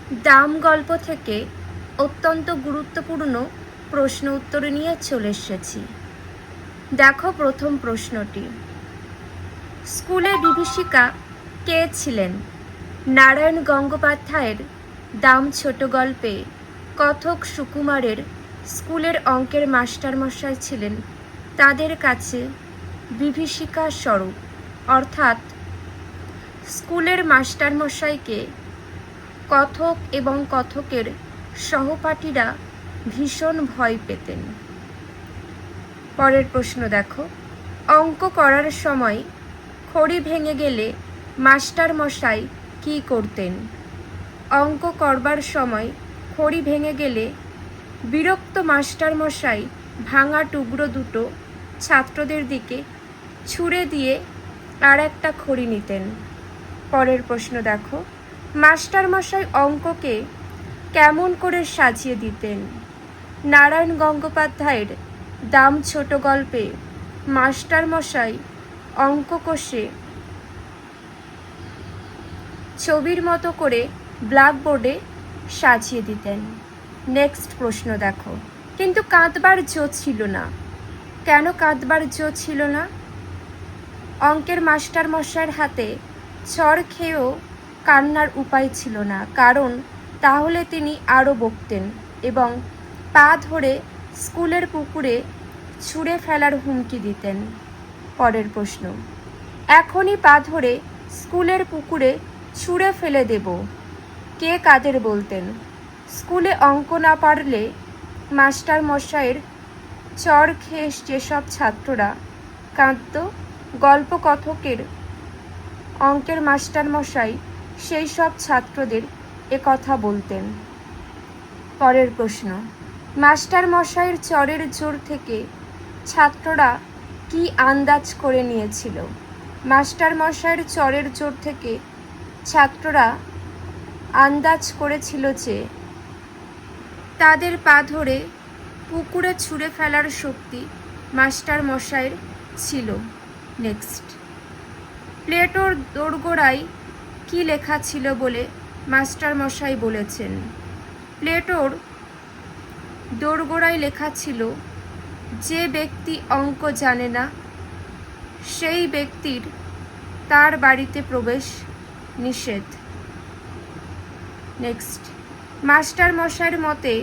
দাম গল্প থেকে অত্যন্ত গুরুত্বপূর্ণ প্রশ্ন উত্তর নিয়ে চলে এসেছি। দেখো প্রথম প্রশ্নটি, স্কুলে বিভীষিকা কে ছিলেন? নারায়ণ গঙ্গোপাধ্যায়ের দাম ছোট গল্পে কথক সুকুমারের স্কুলের অঙ্কের মাস্টারমশাই ছিলেন তাদের কাছে বিভীষিকা স্বরূপ, অর্থাৎ স্কুলের মাস্টারমশাইকে কথক এবং কথকের সহপাঠীরা ভীষণ ভয় পেতেন। পরের প্রশ্ন দেখো, অঙ্ক করার সময় খড়ি ভেঙে গেলে মাস্টারমশাই কী করতেন? অঙ্ক করবার সময় খড়ি ভেঙে গেলে বিরক্ত মাস্টারমশাই ভাঙা টুকরো দুটো ছাত্রদের দিকে ছুঁড়ে দিয়ে আর একটা খড়ি নিতেন। পরের প্রশ্ন দেখো, মাস্টারমশাই অঙ্ককে কেমন করে সাজিয়ে দিতেন? নারায়ণ গঙ্গোপাধ্যায়ের দাম ছোট গল্পে মাস্টারমশাই অঙ্ক কষে ছবির মতো করে ব্ল্যাকবোর্ডে সাজিয়ে দিতেন। নেক্সট প্রশ্ন দেখো, কিন্তু কাঁদবার জো ছিল না। কেন কাঁদবার জো ছিল না? অঙ্কের মাস্টারমশাইয়ের হাতে চড় খেয়েও কান্নার উপায় ছিল না, কারণ তাহলে তিনি আরও বকতেন এবং পা ধরে স্কুলের পুকুরে ছুঁড়ে ফেলার হুমকি দিতেন। পরের প্রশ্ন, এখনই পা ধরে স্কুলের পুকুরে ছুঁড়ে ফেলে দেব, কে কাদের বলতেন? স্কুলে অঙ্ক না পারলে মাস্টারমশাইয়ের চড় খেয়ে যেসব ছাত্ররা কাঁদত, গল্পকথকের অঙ্কের মাস্টারমশাই সেই সব ছাত্রদের কথা বলতেন। পরের প্রশ্ন, মাস্টারমশাইয়ের চড়ের জোর থেকে ছাত্ররা কি আন্দাজ করে নিয়েছিল? মাস্টারমশাইয়ের চড়ের জোর থেকে ছাত্ররা আন্দাজ করেছিল যে তাদের পা ধরে পুকুরে ছুঁড়ে ফেলার শক্তি মাস্টারমশাইয়ের ছিল। নেক্সট, প্লেটোর দোরগোড়ায় কি লেখা ছিল বলে মাস্টারমশাই বলেছেন? প্লেটোর দোরগোড়ায় লেখা ছিল, যে ব্যক্তি অঙ্ক জানে না সেই ব্যক্তির তার বাড়িতে প্রবেশ নিষেধ। নেক্সট, মাস্টারমশাইয়ের মতে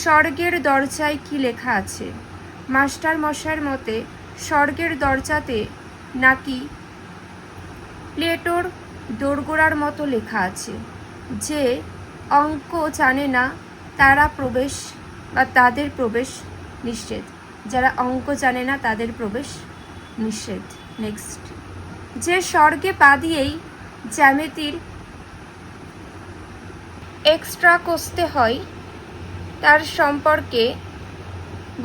স্বর্গের দরজায় কি লেখা আছে? মাস্টারমশাইয়ের মতে স্বর্গের দরজাতে নাকি প্লেটোর দোরগোড়ার মতো লেখা আছে, যে অঙ্ক জানে না তারা প্রবেশ বা তাদের প্রবেশ নিষেধ। যারা অঙ্ক জানে না তাদের প্রবেশ নিষেধ। নেক্সট, যে স্বর্গে পা দিয়েই জ্যামিতির এক্সট্রা কষতে হয় তার সম্পর্কে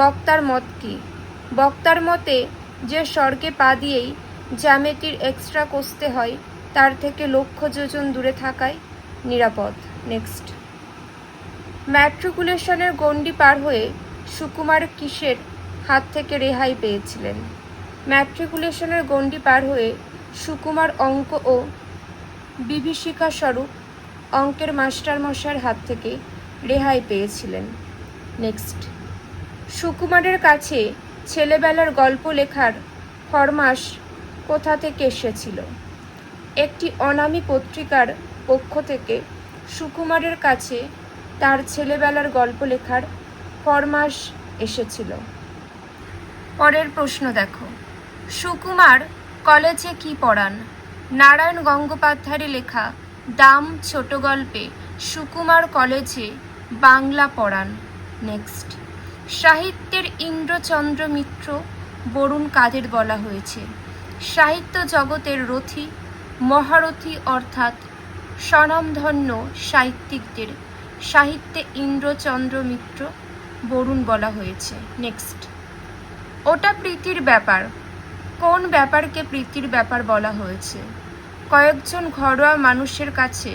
বক্তার মত কি? বক্তার মতে যে স্বর্গে পা দিয়েই জ্যামিতির এক্সট্রা কষতে হয় তার থেকে লক্ষ যোজন দূরে থাকাই নিরাপদ। নেক্সট, ম্যাট্রিকুলেশনের গণ্ডি পার হয়ে সুকুমার কিসের হাত থেকে রেহাই পেয়েছিলেন? ম্যাট্রিকুলেশনের গণ্ডি পার হয়ে সুকুমার অঙ্ক ও বিভীষিকা স্বরূপ অঙ্কের মাস্টারমশাইয়ের হাত থেকে রেহাই পেয়েছিলেন। নেক্সট, সুকুমারের কাছে ছেলেবেলার গল্প লেখার ফরমাশ কোথা থেকে এসেছিল? একটি অনামী পত্রিকার পক্ষ থেকে সুকুমারের কাছে তার ছেলেবেলার গল্প লেখার ফরমাশ এসেছিল। পরের প্রশ্ন দেখো, সুকুমার কলেজে কি পড়ান? নারায়ণ গঙ্গোপাধ্যায়ের লেখা দাম ছোট গল্পে সুকুমার কলেজে বাংলা পড়ান। নেক্সট, সাহিত্যের ইন্দ্রচন্দ্র মিত্র বরুণ কাদের বলা হয়েছে? সাহিত্য জগতের রথী মহারথী অর্থাৎ স্বনামধন্য সাহিত্যিকদের সাহিত্যে ইন্দ্রচন্দ্র মিত্র বরুণ বলা হয়েছে। নেক্সট, ওটা প্রীতির ব্যাপার, কোন ব্যাপারকে প্রীতির ব্যাপার বলা হয়েছে? কয়েকজন ঘরোয়া মানুষের কাছে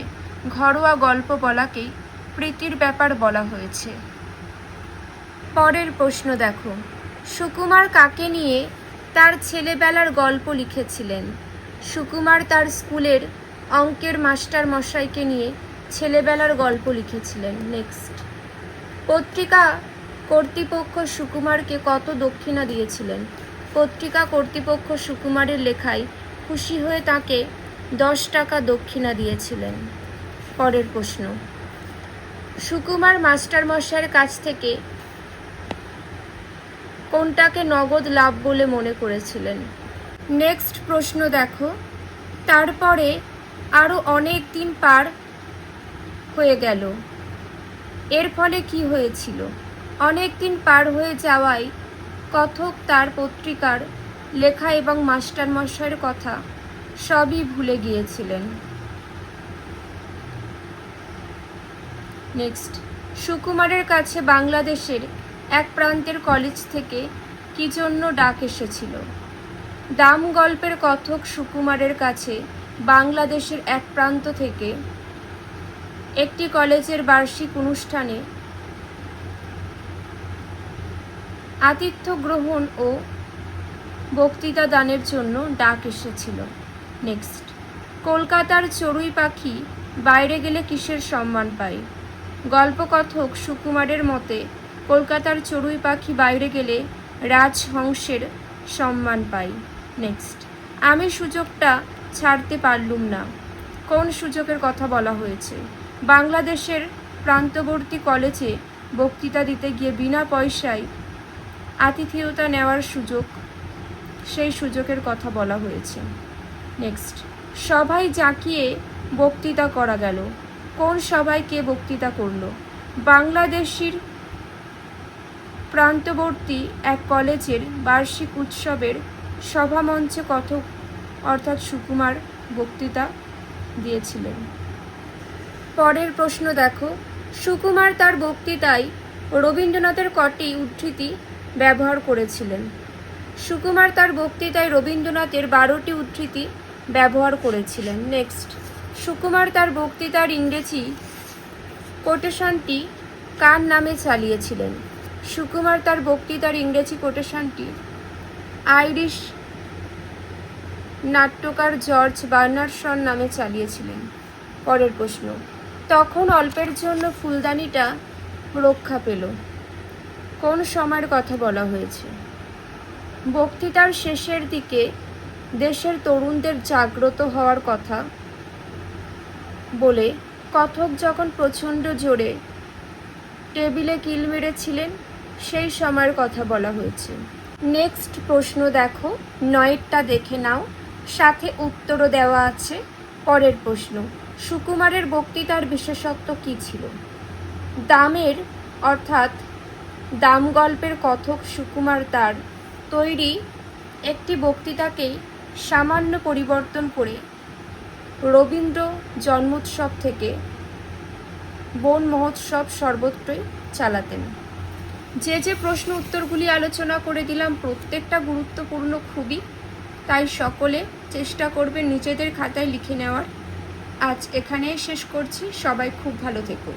ঘরোয়া গল্প বলাকেই প্রীতির ব্যাপার বলা হয়েছে। পরের প্রশ্ন দেখো, সুকুমার কাকে নিয়ে তার ছেলেবেলার গল্প লিখেছিলেন? সুকুমার তার স্কুলের অঙ্কের মাস্টার মশাইকে নিয়ে ছেলেবেলার গল্প লিখেছিলেন। নেক্সট, পত্রিকা কর্তৃপক্ষ সুকুমারকে কত দক্ষিণা দিয়েছিলেন? পত্রিকা কর্তৃপক্ষ সুকুমারের লেখায় খুশি হয়ে তাকে 10 টাকা দক্ষিণা দিয়েছিলেন। পরের প্রশ্ন, সুকুমার মাস্টারমশাইয়ের কাছ থেকে কোনটাকে নগদ লাভ বলে মনে করেছিলেন? নেক্সট প্রশ্ন দেখো, তারপরে আরও অনেক দিন পার হয়ে গেল, এর ফলে কি হয়েছিল? অনেক দিন পার হয়ে যাওয়ায় কথক তার পত্রিকার লেখা এবং মাস্টারমশাইয়ের কথা সবই ভুলে গিয়েছিলেন। নেক্সট, সুকুমারের কাছে বাংলাদেশের এক প্রান্তের কলেজ থেকে কি জন্য ডাক এসেছিল? দাম গল্পের কথক সুকুমারের কাছে বাংলাদেশের এক প্রান্ত থেকে একটি কলেজের বার্ষিক অনুষ্ঠানে আতিথ্য গ্রহণ ও বক্তৃতা দানের জন্য ডাক এসেছিল। নেক্সট, কলকাতার চড়ুই পাখি বাইরে গেলে কিসের সম্মান পায়? গল্পকথক সুকুমারের মতে কলকাতার চড়ুই পাখি বাইরে গেলে রাজহংসের সম্মান পায়। নেক্সট, আমি সুযোগটা ছাড়তে পারলুম না, কোন সুযোগের কথা বলা হয়েছে? বাংলাদেশের প্রান্তবর্তী কলেজে বক্তৃতা দিতে গিয়ে বিনা পয়সায় আতিথেয়তা নেওয়ার সুযোগ, সেই সুযোগের কথা বলা হয়েছে। নেক্সট, সভায় জাঁকিয়ে বক্তৃতা করা গেল, কোন সভায় কে বক্তৃতা করল? বাংলাদেশের প্রান্তবর্তী এক কলেজের বার্ষিক উৎসবের সভামঞ্চে কথক অর্থাৎ সুকুমার বক্তৃতা দিয়েছিলেন। পরের প্রশ্ন দেখো, সুকুমার তার বক্তৃতায় রবীন্দ্রনাথের কটি উদ্ধৃতি ব্যবহার করেছিলেন? সুকুমার তার বক্তৃতায় রবীন্দ্রনাথের 12টি উদ্ধৃতি ব্যবহার করেছিলেন। নেক্সট, সুকুমার তার বক্তৃতার ইংরেজি কোটেশনটি কার নামে চালিয়েছিলেন? সুকুমার তার বক্তৃতার ইংরেজি কোটেশনটি আইরিশ নাট্যকার জর্জ বার্নার্ডশর নামে চালিয়েছিলেন। পরের প্রশ্ন, তখন অল্পের জন্য ফুলদানিটা রক্ষা পেল, কোন সময়ের কথা বলা হয়েছে? বক্তৃতার শেষের দিকে দেশের তরুণদের জাগ্রত হওয়ার কথা বলে কথক যখন প্রচণ্ড জোরে টেবিলে কিল মেরেছিলেন, সেই সময়ের কথা বলা হয়েছে। নেক্সট প্রশ্ন দেখো, 9টা দেখে নাও, সাথে উত্তরও দেওয়া আছে। পরের প্রশ্ন, সুকুমারের বক্তৃতার বিশেষত্ব কী ছিল? দামের অর্থাৎ দাম গল্পের কথক সুকুমার তার তৈরি একটি বক্তৃতাকেই সামান্য পরিবর্তন করে রবীন্দ্র জন্মোৎসব থেকে বন মহোৎসব সর্বত্রই চালাতেন। যে যে প্রশ্ন উত্তরগুলি আলোচনা করে দিলাম প্রত্যেকটা গুরুত্বপূর্ণ খুবই, তাই সকলে চেষ্টা করবে নিজেদের খাতায় লিখে নেওয়ার। আজ এখানেই শেষ করছি, সবাই খুব ভালো থেকো।